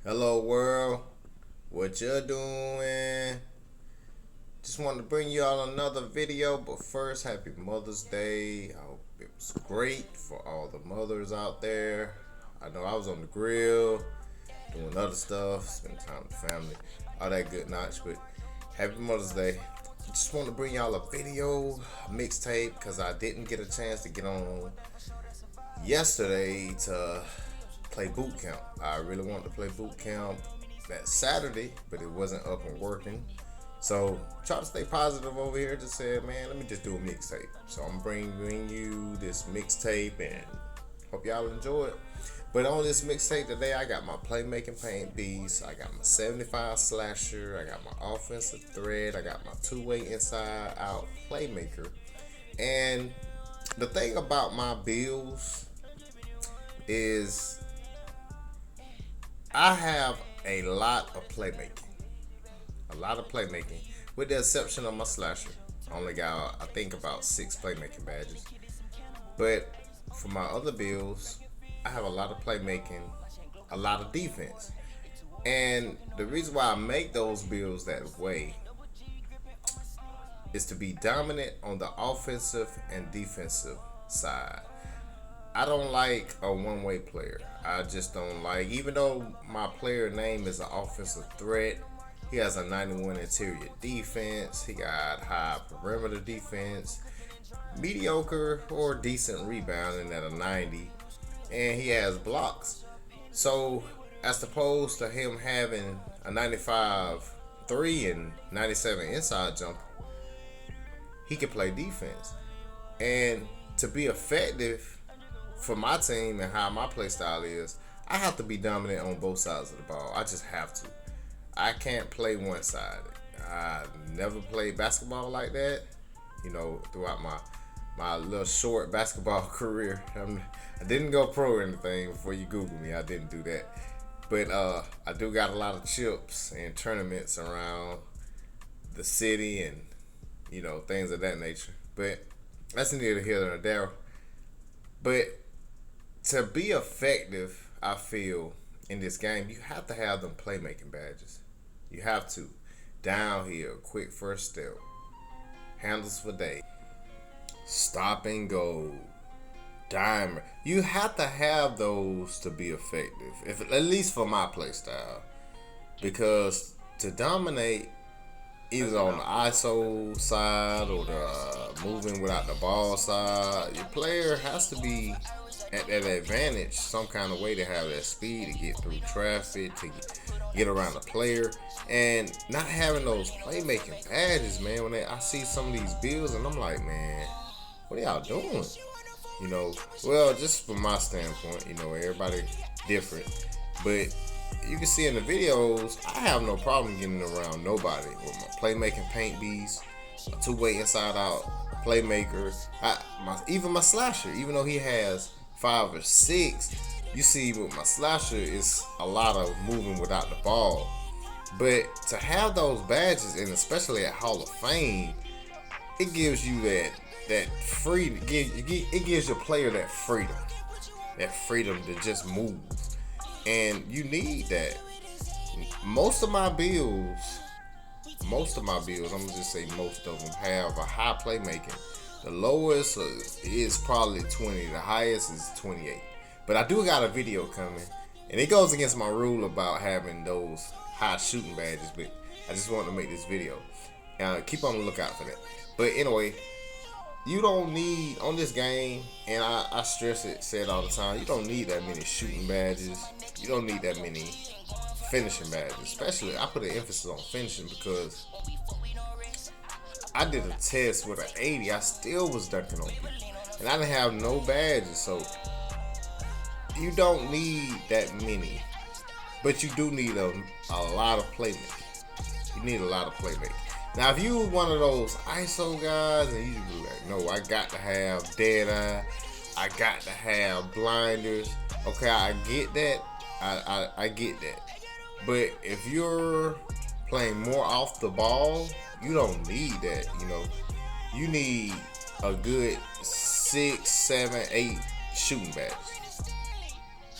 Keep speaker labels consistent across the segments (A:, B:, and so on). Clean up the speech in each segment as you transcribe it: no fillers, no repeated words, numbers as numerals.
A: Hello world, what you doing? Just wanted to bring you all another video, but first, happy Mother's Day. I hope it was great for all the mothers out there. I know I was on the grill, doing other stuff, spending time with family, all that good notch, but happy Mother's Day. Just want to bring y'all a video, a mixtape, because I didn't get a chance to get on yesterday to play boot camp. I really wanted to play boot camp that Saturday, but it wasn't up and working. So try to stay positive over here. Just said, man, let me just do a mixtape. So I'm bringing you this mixtape and hope y'all enjoy it. But on this mixtape today, I got my playmaking paint beast. I got my 75 slasher. I got my offensive thread. I got my two-way inside out playmaker. And the thing about my builds is I have a lot of playmaking. A lot of playmaking. With the exception of my slasher. I only got, I think, about 6 playmaking badges. But for my other builds, I have a lot of playmaking, a lot of defense. And the reason why I make those builds that way is to be dominant on the offensive and defensive side. I don't like a one-way player. I just don't like, even though my player name is an offensive threat, he has a 91 interior defense, he got high perimeter defense, mediocre or decent rebounding at a 90, and he has blocks. So as opposed to him having a 95 3 and 97 inside jumper, he can play defense. And to be effective for my team and how my play style is, I have to be dominant on both sides of the ball. I just have to. I can't play one-sided. I never played basketball like that, throughout my little short basketball career. I didn't go pro or anything. Before you Google me, I didn't do that. But I do got a lot of chips and tournaments around the city and, things of that nature. But that's neither here nor there. But to be effective, I feel, in this game, you have to have them playmaking badges. You have to. Downhill, quick first step, handles for day, stop and go, dimer. You have to have those to be effective, if at least for my play style. Because to dominate, either on the ISO side or the moving without the ball side, your player has to be at that advantage some kind of way to have that speed to get through traffic, to get around the player, and not having those playmaking badges, man. I see some of these builds and I'm like, man, what are y'all doing? Well, just from my standpoint, everybody different, but you can see in the videos, I have no problem getting around nobody with my playmaking paint beast, a two-way inside out playmaker, even my slasher, even though he has 5 or 6, you see with my slasher it's a lot of moving without the ball. But to have those badges, and especially at Hall of Fame, it gives you that freedom. It gives your player that freedom to just move, and you need that. Most of my builds, I'm gonna just say most of them have a high playmaking. The lowest is probably 20. The highest is 28. But I do got a video coming, and it goes against my rule about having those high shooting badges. But I just wanted to make this video. Keep on the lookout for that. But anyway, you don't need on this game, and I stress it, say it all the time. You don't need that many shooting badges. You don't need that many finishing badges. Especially, I put an emphasis on finishing because I did a test with an 80. I still was dunking on people, and I didn't have no badges. So you don't need that many, but you do need a lot of playmaking. You need a lot of playmaking. Now, if you one of those ISO guys, and you be like, no, I got to have dead eye, I got to have blinders. Okay, I get that. I get that. But if you're playing more off the ball, you don't need that. You need a good 6, 7, 8 shooting badges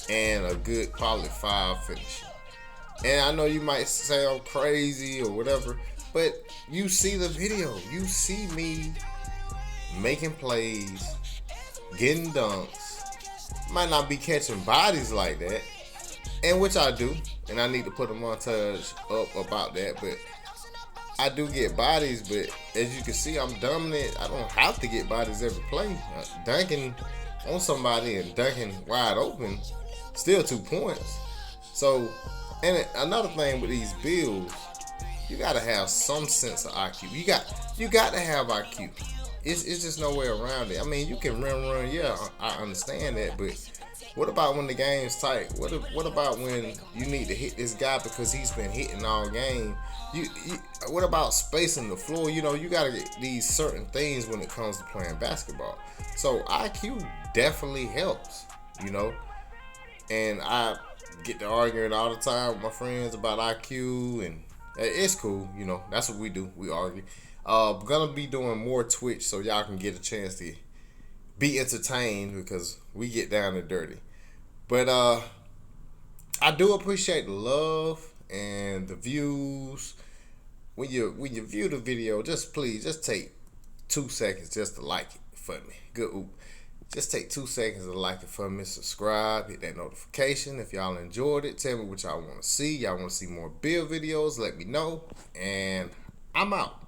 A: and a good probably 5 finishing. And I know you might say I'm crazy or whatever, but you see the video. You see me making plays, getting dunks. Might not be catching bodies like that, and which I do, and I need to put a montage up about that. But I do get bodies, but as you can see, I'm dominant. I don't have to get bodies every play. Dunking on somebody and dunking wide open, still 2 points. So, and another thing with these builds, you gotta have some sense of IQ. You got to have IQ. It's just no way around it. I mean, you can run. Yeah, I understand that, but what about when the game's tight? What about when you need to hit this guy because he's been hitting all game? You what about spacing the floor? You know, you gotta get these certain things when it comes to playing basketball. So IQ definitely helps, you know. And I get to arguing all the time with my friends about IQ, and it's cool, you know. That's what we do. We argue. Gonna be doing more Twitch so y'all can get a chance to be entertained because we get down and dirty. But I do appreciate the love and the views. When you view the video, just please just take 2 seconds just to like it for me. Good oop. Just take 2 seconds to like it for me. Subscribe, hit that notification. If y'all enjoyed it, tell me what y'all want to see. Y'all want to see more build videos, let me know. And I'm out.